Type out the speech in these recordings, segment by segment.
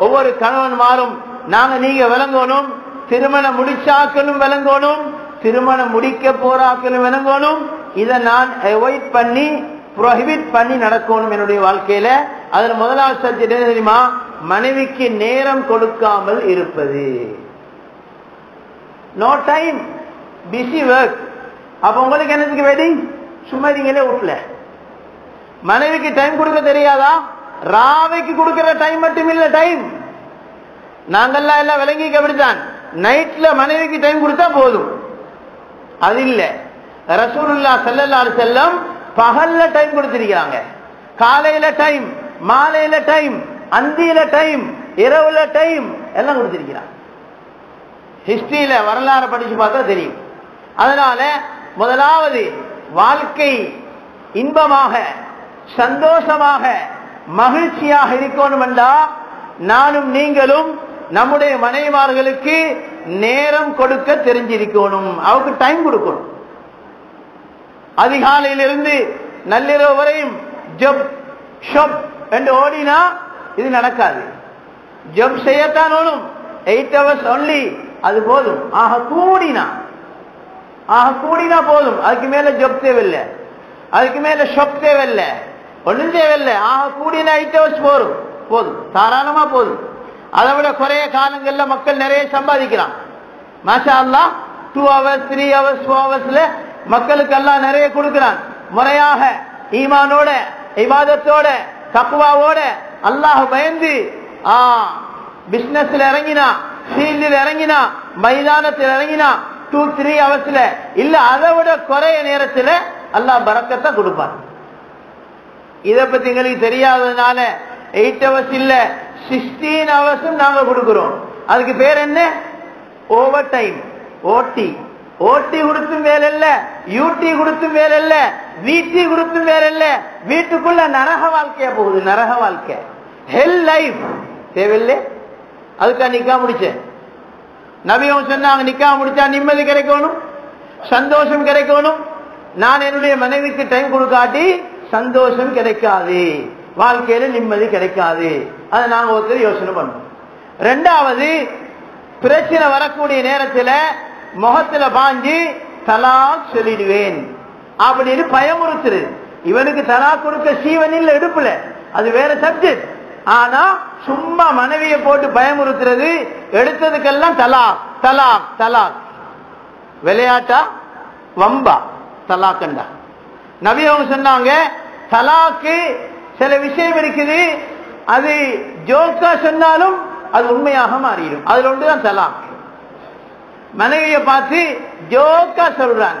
ஒவ்வொரு கணவன்மாரும் நீங்க விளங்கணும், திருமணம் முடிச்சாக்களும் விளங்கணும், திருமணம் முடிக்க போறாக்களும் விளங்கணும். இதை நான் அவாய்ட் பண்ணி ப்ரோஹிபிட் பண்ணி நடக்கணும் என்னுடைய வாழ்க்கையில. அதுல முதலாவது சப்ஜெக்ட் என்ன தெரியுமா? மனைவிக்கு நேரம் கொடுக்காமல் இருப்பது. No time, busy work. அப்ப உங்களுக்கு என்னதுக்கு வெட்டிங்? சும்மா நீங்களே வீட்டுல மனைவிக்கு டைம் கொடுக்க தெரியாதா? ராவைக்கு கொடுக்கிற டைம் மட்டும் இல்ல டைம். நாங்கெல்லாம் எல்லாம் விளங்கிக்க அப்படித்தான். நைட்ல மனைவிக்கு டைம் கொடுத்தா போதும், அது இல்ல. ரசூலுல்லாஹ் ஸல்லல்லாஹு அலைஹி வஸல்லம் பகல்ல டைம் கொடுத்திருக்காங்க. காலையில டைம், மாலையில டைம், அந்தியில டைம், இரவுல டைம் எல்லாம் கொடுத்திருக்கிறாங்க. ஹிஸ்டரியில வரலாறு படிச்சு பார்த்தா தெரியும். அதனால முதலாவது வாழ்க்கை இன்பமாக சந்தோஷமாக மகிழ்ச்சியாக இருக்கணும் என்றா நானும் நீங்களும் நம்முடைய மனைவிமார்களுக்கு நேரம் கொடுக்க தெரிஞ்சிருக்கணும், அவருக்கு டைம் கொடுக்கணும். அதிகாலையிலிருந்து நள்ளிரவு வரையும் ஜப் ஷப் என்று ஓடினா இது நடக்காது. ஜப் செய்யத்தான் ஓடும், 8 hours only, அது போதும். ஆக கூடினா போதும். அதுக்கு மேல ஜப் தேவையில்லை, அதுக்கு மேல ஷப் தேவையில்லை, ஒன்றும் தேவையில்லை. ஆக கூடினா 8 hours போதும், தாராளமா போதும். அதை விட குறைய காலங்கள்ல மக்கள் நிறைய சம்பாதிக்கிறான். மாஷா அல்லாஹ் 2 hours 3 hours 4 hours மக்களுக்கு எல்லாம் நிறைய கொடுக்கிறான். முறையாக ஈமானோட இபாதத்தோட தக்வாவோட அல்லாஹ் பயந்து பிசினஸ்ல இறங்கினா, ஃபீல்டில் இறங்கினா, மைதானத்தில் இறங்கினா 2-3 hours இல்ல, அதை விட குறைய நேரத்தில் அல்லாஹ் பரக்கத்தை கொடுப்பான். இதை பத்தி எங்களுக்கு தெரியாததுனால 8 hours இல்ல 16 hours நாங்க கொடுக்கிறோம். அதுக்கு பேர் என்ன? ஓவர் டைம், ஓடி. ஓடி கொடுத்தும் வேலை இல்ல, யூடி கொடுத்தும் வேலை இல்ல, வீட்டி கொடுத்தும் வேலை இல்ல. வீட்டுக்குள்ள நரக வாழ்க்கையா போகுது, நரக வாழ்க்கை, ஹெல் லைஃப் தேவையில்லை. அதுக்கா நிக்கா முடிச்சேன். நபியும் சொன்னாங்க, நிக்கா முடிச்சா நிம்மதி கிடைக்கணும், சந்தோஷம் கிடைக்கணும். நான் என்னுடைய மனைவிக்கு டைம் கொடுக்காட்டி சந்தோஷம் கிடைக்காது, வாழ்க்கையில நிம்மதி கிடைக்காது. அதை நாங்க ஒருத்தர் யோசனை பண்ணோம். ரெண்டாவது, பிரச்சனை வரக்கூடிய நேரத்தில் முகத்துல பாஞ்சு தலாக் சொல்லிடுவேன் அப்படின்னு பயமுறுத்துரு. இவனுக்கு தலாக் கொடுக்க சீவன் இல்ல இடுப்புல, அது வேற சப்ஜெக்ட். ஆனா சும்மா மனைவியை போட்டு பயமுறுத்துறது, எடுத்ததுக்கெல்லாம் தலாக் தலாக் தலாக். விளையாட்டா வம்பா தலாக்கண்டா? நபி அவங்க சொன்னாங்க, தலாக்கு சில விஷயம் இருக்குது, அது ஜோக்கா சொன்னாலும் அது உண்மையாக மாறிடும். அதுல ஒன்றுதான் தலாக். மனைவியை பார்த்து ஜோக்கா சொல்றான்,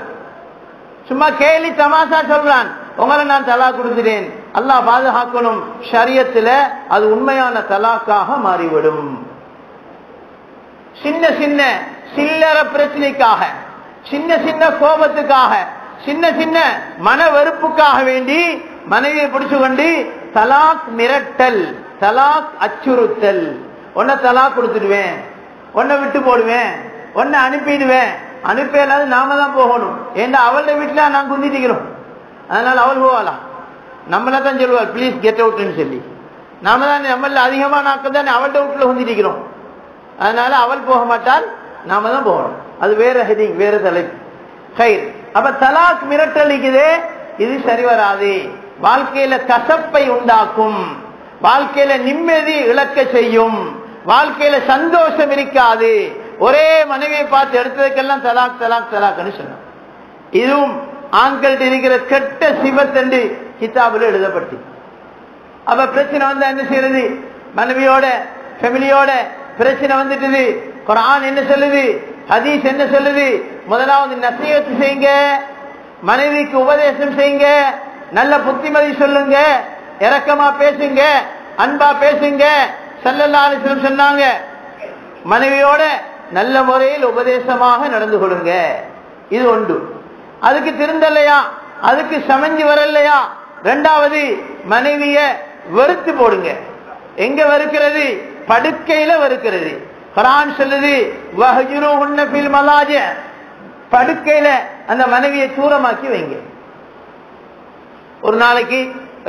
சும்மா கேலி தமாசா சொல்றான், உங்களை நான் தலாக் கொடுக்கிறேன், அல்லாஹ் பாதுகாக்கணும். ஷரியத்துல அது உண்மையான தலாக்காக மாறிவிடும். சின்ன சின்ன சில்லற பிரச்சனைக்காக, சின்ன சின்ன கோபத்துக்காக, சின்ன சின்ன மன வெறுப்புக்காக வேண்டி மனைவியை பிடிச்சு கொண்டு தலாக் மிரட்டல், தலாக் அச்சுறுத்தல். உன்னை தலாக் கொடுத்துடுவேன், உன்னை விட்டு போடுவேன், உன்னை அனுப்பிடுவேன். அனுப்பியலாது நாம தான் போகணும். ஏன்னா அவளோட வீட்டுல நான் குந்திட்டிக்கிறோம், அதனால அவள் போவாளாம். நம்மள தான் சொல்லுவாள் பிளீஸ் கெட் அவுட்னு சொல்லி. நாம தான் நம்மள அதிகமா நாட்கள் தான் அவள்கிட்ட வீட்டுல குந்திட்டிக்கிறோம், அதனால அவள் போக மாட்டால், நாம தான் போகணும். அது வேற ஹெடிங், வேற தலைப்பு. கயிறு. அப்ப தலாக் மிரட்டல் இருக்குதே, இது சரி வராது. வாழ்க்கையில கசப்பை உண்டாக்கும், வாழ்க்கையில நிம்மதி இழக்க செய்யும், வாழ்க்கையில சந்தோஷம் இருக்காது. ஒரே மனைவியை பார்த்து எடுத்ததுக்கெல்லாம் தலாக் தலாக் தலாக்னு சொன்னான். இதுவும் ஆண்கள்ட்ட இருக்கிற கெட்ட சிவத்தண்டு கிதாபுல எழுதப்பட்டு. அப்ப பிரச்சனை வந்தா என்ன செய்யறது? மனைவியோட ஃபேமிலியோட பிரச்சனை வந்துட்டு குர்ஆன் என்ன சொல்லுது, ஹதீஸ் என்ன சொல்லுது? முதலாவது நசீஹத் செய்யுங்க, மனைவிக்கு உபதேசம் செய்யுங்க, நல்ல புத்திமதி சொல்லுங்க, இரக்கமா பேசுங்க, அன்பா பேசுங்க. ஸல்லல்லாஹு அலைஹி வஸல்லம் சொன்னாங்க, மனைவியோட நல்ல முறையில் உபதேசமாக நடந்து கொள்ளுங்க. இது ஒன்று. அதுக்கு திருந்தலையா, அதுக்கு சமைஞ்சு வரலையா, ரெண்டாவது மனைவிய வெறுத்து போடுங்க. எங்க வெறுக்கிறது? படுக்கையில வெறுக்கிறது. குர்ஆன் சொல்லுது, வஹ்ஜுருஹுன்ன ஃபில் மலாஜி, படுக்கையில அந்த மனைவியை தூரமாக்கி வைங்க. ஒரு நாளைக்கு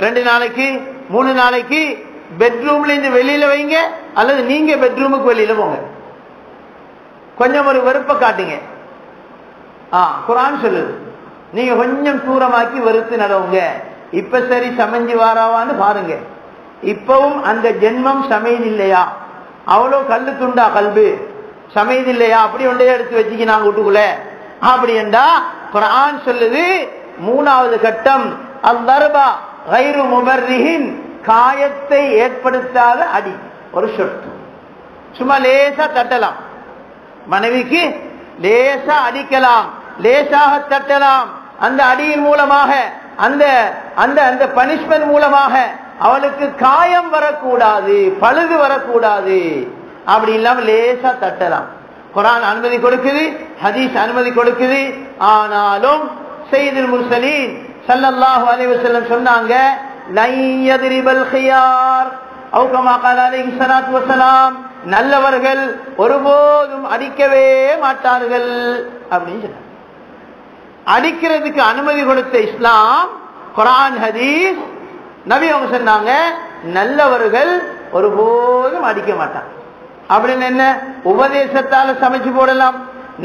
2 நாளைக்கு 3 நாளைக்கு பெட்ரூம்ல இருந்து வெளியில வைங்க, அல்லது நீங்க பெட்ரூமுக்கு வெளியில போங்க. கொஞ்சம் ஒரு வெறுப்பை காட்டுங்க. குர்ஆன் சொல்லுது, நீங்க கொஞ்சம் தூரமாக்கி வெறுத்து நடவுங்க. இப்ப சரி சமைஞ்சு வாராவான்னு பாருங்க. இப்பவும் அந்த ஜென்மம் சமையல் இல்லையா, அவ்வளோ கல்லு துண்டா கல்பு சமையல் இல்லையா, அப்படி ஒன்றே எடுத்து வச்சுக்க நாங்க வீட்டுக்குள்ள அப்படி என்றா குர்ஆன் சொல்லுது. மூணாவது கட்டம் அல்-தர்பா கைரு முபர்ரிஹின், காயத்தை ஏற்படுத்தாத அடி. ஒரு சொட்டு சும்மா லேசா தட்டலாம், மனைவிக்கு லேசா அடிக்கலாம், லேசாக தட்டலாம். அந்த அடியின் மூலமாக அந்த அந்த அந்த பனிஷ்மெண்ட் மூலமாக அவளுக்கு காயம் வரக்கூடாது, பழுது வரக்கூடாது. அப்படி இல்லாம லேசா தட்டலாம். குர்ஆன் அனுமதி கொடுக்குது, ஹதீஸ் அனுமதி கொடுக்குது. ஆனாலும் சையதுல் முர்சலீன் ஸல்லல்லாஹு அலைஹி வஸல்லம் சொன்னாங்க, லன் யத்ரிபல் கியார் அவ் கமா قال அலைஹி ஸலாத்து வஸலாம், நல்லவர்கள் ஒருபோதும் அடிக்கவே மாட்டார்கள் அப்படின்னு சொன்னாங்க. அடிக்கிறதுக்கு அனுமதி கொடுத்த இஸ்லாம், குர்ஆன் ஹதீஸ், நபி அவங்க சொன்னாங்க நல்லவர்கள் ஒருபோதும் அடிக்க மாட்டாங்க. அப்படின்னு என்ன? உபதேசத்தால சமைச்சு போடலாம்,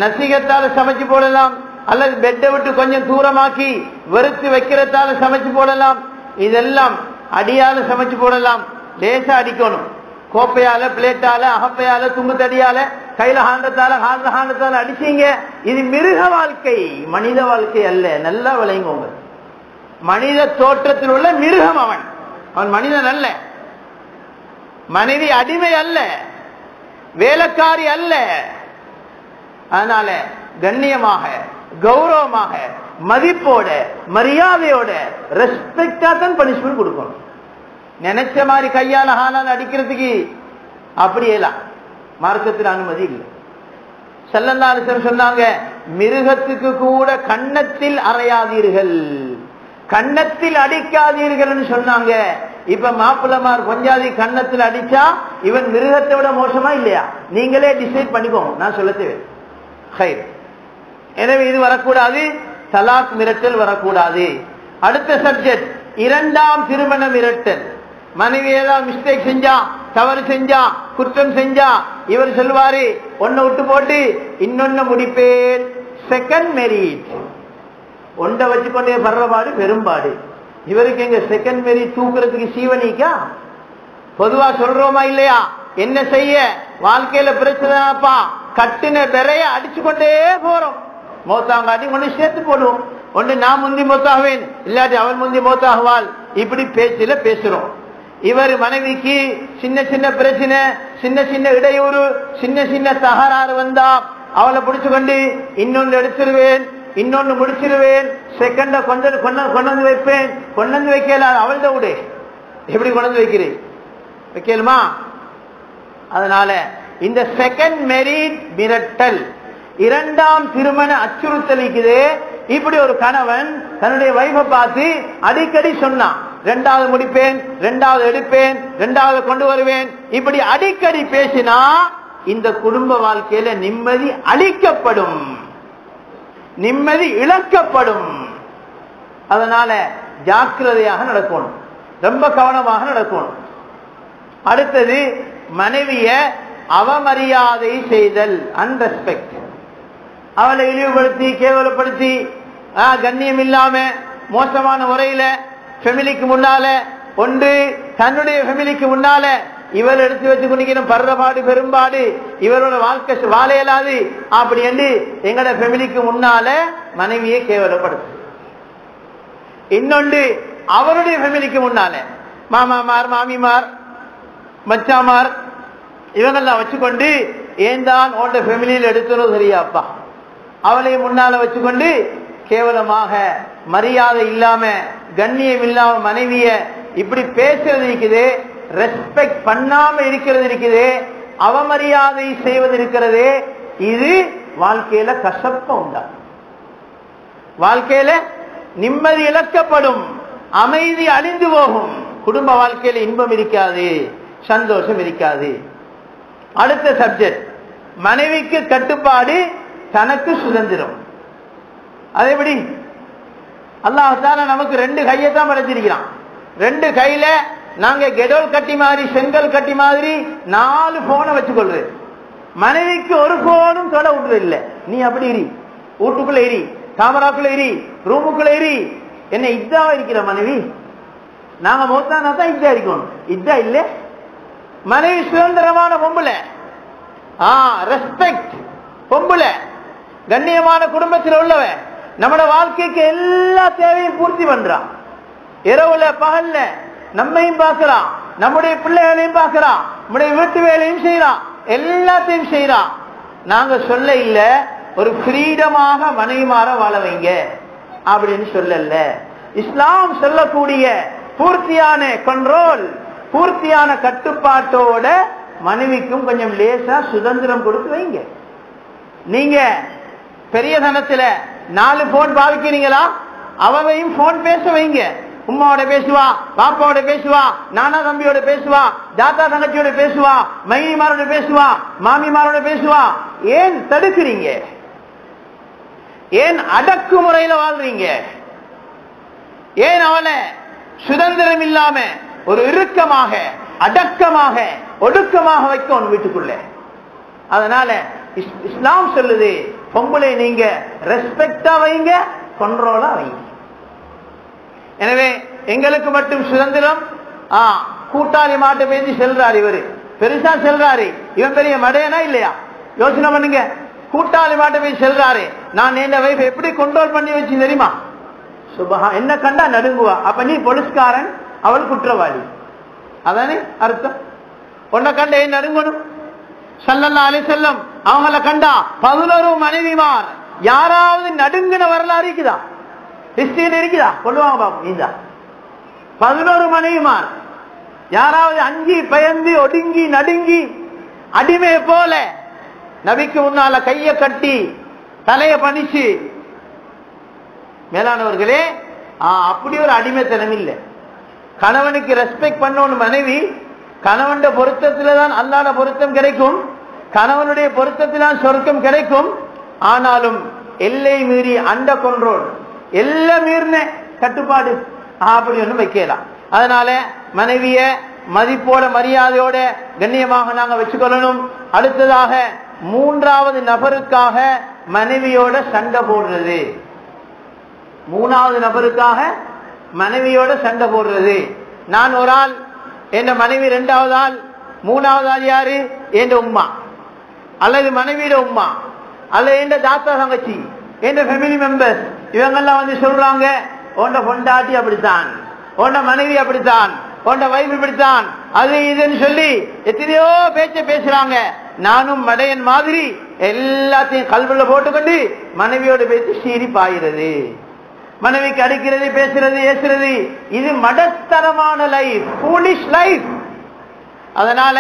நசீகத்தால சமைச்சு போடலாம், அல்லது பெட்டை விட்டு கொஞ்சம் தூரமாக்கி வெறுத்து வைக்கிறதால சமைச்சு போடலாம். இதெல்லாம் அடியால சமைச்சு போடலாம். லேசா அடிக்கணும், கோப்பையால, பிளேட்டால, அகப்பையால, தும்பு தடியால, கையில ஹாண்டத்தால அடிச்சீங்க. இது மிருக வாழ்க்கை, மனித வாழ்க்கை அல்ல. நல்லா விளையுங்க. மனித தோற்றத்தில் உள்ள மிருகம் அவன். அவன் மனிதன் அல்ல. மனைவி அடிமை அல்ல, வேலைக்காரி அல்ல. அதனால கண்ணியமாக, கௌரவமாக, மதிப்போட, மரியாதையோட, ரெஸ்பெக்டா தான் பனிஷ்மெண்ட் கொடுக்கணும். நினைச்ச மாதிரி கையால ஹாலால அடிக்கிறதுக்கு அப்படியேலாம் மார்க்கத்தில் அனுமதி இல்லை. ஸல்லல்லாஹு அலைஹி வஸல்லம் சொன்னாங்க, மிருகத்துக்கு கூட கன்னத்தில் அறையாதீர்கள், கன்னத்தில் அடிக்காதீர்கள் சொன்னாங்க. இப்ப மாப்பிள்ளமார் கொஞ்சாதி கன்னத்தில் அடிச்சா இவன் மிருகத்தை விட மோசமா இல்லையா? நீங்களே டிசைட் பண்ணிக்கோங்க, நான் சொல்ல தேவை. எனவே இது வரக்கூடாது, தலாக் மிரட்டல் வரக்கூடாது. அடுத்த சப்ஜெக்ட், இரண்டாம் திருமண மிரட்டல். மனைவி ஏதாவது மிஸ்டேக் செஞ்சா, தவறு செஞ்சா, குற்றம் செஞ்சா, இவர் சொல்வாரு ஒன்ன விட்டு போட்டு இன்னொன்னு முடிப்பேன். Second marriage. ஒன்றை வச்சுக்கொண்டே படுறபாடு பெரும்பாடு. இவருக்கு எங்க செகண்ட் மேரேஜ் தூக்குறதுக்கு சீவனிக்கா? பொதுவா சொல்றோமா இல்லையா? என்ன செய்ய, வாழ்க்கையில பிரச்சனைப்பா, கட்டின பெறைய அடிச்சு கொண்டே போறோம். மௌத்தாங்காட்டி ஒண்ணு சேர்த்து போடுவோம். ஒன்று நான் முந்தி மௌத்தாகுவேன், இல்லாட்டி அவன் முந்தி மௌத்தாகுவாள். இப்படி பேச்சில பேசுறோம். இவர் மனைவிக்கு சின்ன சின்ன பிரச்சனை, சின்ன சின்ன இடையூறு, சின்ன சின்ன தகராறு வந்தா அவளை பிடிச்சு கொண்டு இன்னொன்னு எடுத்துருவேன், இன்னொன்னு முடிச்சிருவேன், செகண்ட கொண்டு வைப்பேன். கொண்டு வைக்கல, அவள்கிட்ட விடு. எப்படி கொண்டு வைக்கிறேன்? வைக்கலுமா? அதனால இந்த செகண்ட் மேரேஜ் மிரட்டல், இரண்டாம் திருமண அச்சுறுத்தலிக்குது. இப்படி ஒரு கணவன் தன்னுடைய வைஃபை பார்த்து அடிக்கடி சொன்னான், ரெண்டாவது முடிப்பேன், ரெண்டாவது எடுப்பேன், ரெண்டாவது கொண்டு வருவேன். இப்படி அடிக்கடி பேசினா இந்த குடும்ப வாழ்க்கையில நிம்மதி அளிக்கப்படும், நிம்மதி இழக்கப்படும். அதனால ஜாக்கிரதையாக நடக்கணும், ரொம்ப கவனமாக நடக்கணும். அடுத்தது, மனைவிய அவமரியாதை செய்தல், அன்ரெஸ்பெக்ட். அவளை இழிவுபடுத்தி, கேவலப்படுத்தி, கண்ணியம் இல்லாம மோசமான முறையில ஃபேமிலிக்கு முன்னால, ஒன்று தன்னுடைய ஃபேமிலிக்கு முன்னால இவர் எடுத்து வச்சு குடிக்கணும், படுறபாடு பெரும்பாடு, இவரோட வாழ்க்கை வாழையலாது அப்படி என்று எங்கட ஃபேமிலிக்கு முன்னால மனைவியை கேவலப்படுத்து. இன்னொன்று அவருடைய ஃபேமிலிக்கு முன்னால மாமாமார், மாமிமார், மச்சாமார் இவங்கெல்லாம் வச்சுக்கொண்டு ஏன் தான் உன்னோட ஃபேமிலியில் எடுத்துரும் சரியாப்பா, அவளை முன்னால வச்சுக்கொண்டு கேவலமாக, மரியாதை இல்லாம, கண்ணியம் இல்லாம மனைவிய இப்படி பேசுறது இருக்குது, ரெஸ்பெக்ட் பண்ணாம இருக்கிறது இருக்குது, அவமரியாதை செய்வது இருக்கிறது. இது வாழ்க்கையில கசப்ப உண்டாகும், வாழ்க்கையில நிம்மதி இழக்கப்படும், அமைதி அழிந்து போகும், குடும்ப வாழ்க்கையில இன்பம் இருக்காது, சந்தோஷம் இருக்காது. அடுத்த சப்ஜெக்ட், மனைவிக்கு கட்டுப்பாடு, தனக்கு சுதந்திரம். அது எப்படி? அல்லாஹ் தஆலா நமக்கு ரெண்டு கையை தான் படைச்சிருக்கிறான். ரெண்டு கையில நாங்க கெடோல் கட்டி மாதிரி செங்கல் கட்டி மாதிரி 4 போனை வச்சுக்கொள்றது. மனைவிக்கு ஒரு போனும் தொட விடுறது இல்ல. நீ அப்படி இரு, வீட்டுக்குள்ள இரு, கேமராக்குள்ள இரு, ரூமுக்குள்ள இரு. என்ன இதாவா இருக்கிற மனைவி? நாங்க மௌத்தானா தான் இதா இருக்கணும். இதா இல்ல. மனைவி சுதந்திரமான பொம்புல, ரெஸ்பெக்ட் பொம்புல, கண்ணியமான குடும்பத்தில் உள்ளவ, நம்மட வாழ்க்கைக்கு எல்லா தேவையும் பூர்த்தி பண்றான். இரவுல பகல்ல நம்மையும் பார்க்கிறான், நம்முடைய பிள்ளைகளையும் பார்க்கிறான், நம்முடைய வீட்டு வேலையும் செய்யறான், எல்லாத்தையும் செய்யறான். நாங்க சொல்ல இல்ல ஒரு ஃப்ரீடமாக மனைவிமார வாழ வைங்க அப்படின்னு சொல்லல. இஸ்லாம் சொல்லக்கூடிய பூர்த்தியான கண்ட்ரோல், பூர்த்தியான கட்டுப்பாட்டோட மனைவிக்கும் கொஞ்சம் லேசா சுதந்திரம் கொடுத்து வைங்க. நீங்க பெரிய தனத்துல 4 போன் பாவிக்கிறீங்களா, அவவையும் போன் பேச வைங்க. உம்மாவோட பேசுவா, பாப்பாவோட பேசுவா, நானா தம்பியோட பேசுவா, தாத்தா தங்கச்சியோட பேசுவா, மைனிமாரோட பேசுவா, மாமிமாரோட பேசுவா. ஏன் தடுக்கிறீங்க? ஏன் அடக்குமுறையில வாழ்றீங்க? ஏன் அவனை சுதந்திரம் இல்லாம ஒரு இறுக்கமாக, அடக்கமாக, ஒடுக்கமாக வைக்கணும் வீட்டுக்குள்ள? அதனால இஸ்லாம் சொல்லுது, பொம்பளை நீங்க ரெஸ்பெக்டா வைங்க, கண்ட்ரோலா வைங்க. எனவே எங்களுக்கு மட்டும் சுதந்திரம். கூட்டாளி மாட்ட பேசி செல்றாரு, இவரு பெருசா செல்றாரு, இவன் பெரிய மடையனா இல்லையா? யோசனை பண்ணுங்க. கூட்டாளி மாட்ட பேசி செல்றாரு, நான் என் வைஃப் எப்படி கண்ட்ரோல் பண்ணி வச்சு தெரியுமா? சுபஹா, என்ன கண்டா நடுங்குவா. அப்ப நீ போலீஸ்காரன், அவள் குற்றவாளி. அதானே அர்த்தம். உன்னை கண்ட ஏன் நடுங்கணும்? ஸல்லல்லாஹு அலைஹி வஸல்லம் அவங்கள கண்டா 11 மனைவிமார் யாராவது நடுங்கின வரலாறு இருக்குதா? ஹிஸ்டரியில் இருக்குதா? சொல்லுவாங்க பாப்போம். இந்த 11 மனைவிமார் யாராவது அஞ்சி பயந்து ஒடுங்கி நடுங்கி அடிமை போல நபிக்கு முன்னால கைய கட்டி தலைய பணிச்சு, மேலானவர்களே அப்படி ஒரு அடிமைத்தனம் இல்லை. கணவனுக்கு ரெஸ்பெக்ட் பண்ணணும் மனைவி. கணவன் பொருத்தத்தில்தான் அல்லாஹ்ட பொருத்தம் கிடைக்கும், கணவனுடைய பொருத்தத்தில்தான் சொர்க்கம் கிடைக்கும். ஆனாலும் எல்லை மீறி அண்ட கண்ட்ரோல், எல்லாம் மீறின கட்டுப்பாடு அப்படி ஒன்றும் வைக்கலாம். அதனால மனைவிய மதிப்போட மரியாதையோட கண்ணியமாக நாங்க வச்சுக்கொள்ளணும். அடுத்ததாக 3வது நபருக்காக மனைவியோட சண்டை போடுறது. 3வது நபருக்காக மனைவியோட சண்டை போடுறது. நான் ஒரு ஆள், என் மனைவி 2வது ஆள், 3வது ஆள் யாரு? என் உம்மா அல்லது மனைவியோட உம்மா அல்லது என் தாத்தா தங்கச்சி, என் ஃபேமிலி மெம்பர்ஸ், இவங்கெல்லாம் வந்து சொல்றாங்க, உன்ட பொண்டாட்டி அப்படித்தான், உன்ட மனைவி அப்படித்தான், உன்ட வைஃப் இப்படித்தான், அது இதுன்னு சொல்லி எத்தனையோ பேச்ச பேசுறாங்க. நானும் மடையன் மாதிரி எல்லாத்தையும் கல்வில போட்டுக்கொண்டு மனைவியோட பேச்சு சீறி பாயிறது, மனைவிக்கு அடிக்கிறது, பேசுறது, ஏசுறது. இது மடத்தரமான லைஃப், ஃபூலிஷ் லைஃப். அதனால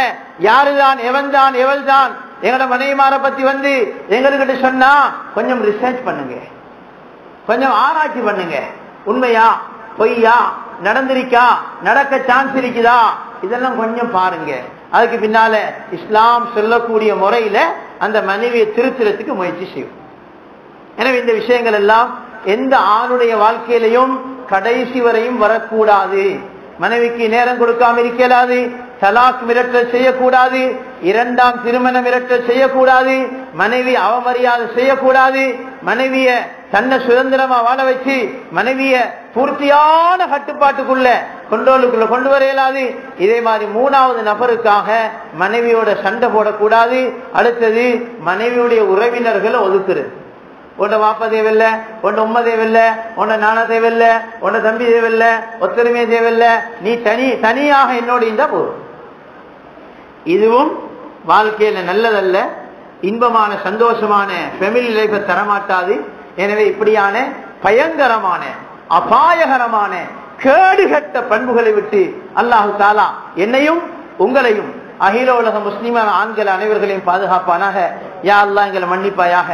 யாருதான், எவன்தான், எவள்தான் எங்களோட மனைவிமார பத்தி வந்து எங்ககிட்ட சொன்னா கொஞ்சம் ரிசர்ச் பண்ணுங்க, கொஞ்சம் ஆராய்ச்சி பண்ணுங்க. உண்மையா பொய்யா, நடந்திருக்கா, நடக்க சான்ஸ் இருக்குதா, இதெல்லாம் கொஞ்சம் பாருங்க. அதுக்கு பின்னால இஸ்லாம் சொல்லக்கூடிய முறையில அந்த மனைவியை திருத்துறதுக்கு முயற்சி செய்யும். எனவே இந்த விஷயங்கள் எல்லாம் எந்த ஆணுடைய வாழ்க்கையிலையும் கடைசி வரையும் வரக்கூடாது. மனைவிக்கு நேரம் கொடுக்காம இருக்கலாது, தலாக் மிரட்டல் செய்யக்கூடாது, 2ஆம் திருமண மிரட்டல் செய்யக்கூடாது, மனைவி அவமரியாதை செய்யக்கூடாது, மனைவிய தன்னை சுதந்திரமா வாழ வச்சு மனைவிய பூர்த்தியான கட்டுப்பாட்டுக்குள்ள கண்ட்ரோலுக்குள்ள கொண்டு வர இயலாது. இதே மாதிரி 3வது நபருக்காக மனைவியோட சண்டை போடக்கூடாது. அடுத்தது மனைவியுடைய உறவினர்களை ஒதுக்குறது. உன்ன வாப்பா தேவையில்ல, உன்ன உம்மா தேவையில்ல, உன்ன நானா தேவையில்ல, உன்ன தம்பி தேவையில்ல, ஒத்தருமே தேவையில்ல, நீ தனியாக என்னோட இருந்தா போதும். இதுவும் வாழ்க்கையில நல்லதல்ல, இன்பமான சந்தோஷமான ஃபேமிலி லைஃபை தரமாட்டாது. எனவே இப்படியான பயங்கரமான அபாயகரமான கேடுகட்ட பண்புகளை விட்டு அல்லாஹு தாலா என்னையும் உங்களையும் அகில உலக முஸ்லிமான ஆண்கள் அனைவர்களையும் பாதுகாப்பானாக. யா அல்லாஹ் எங்களை மன்னிப்பாயாக.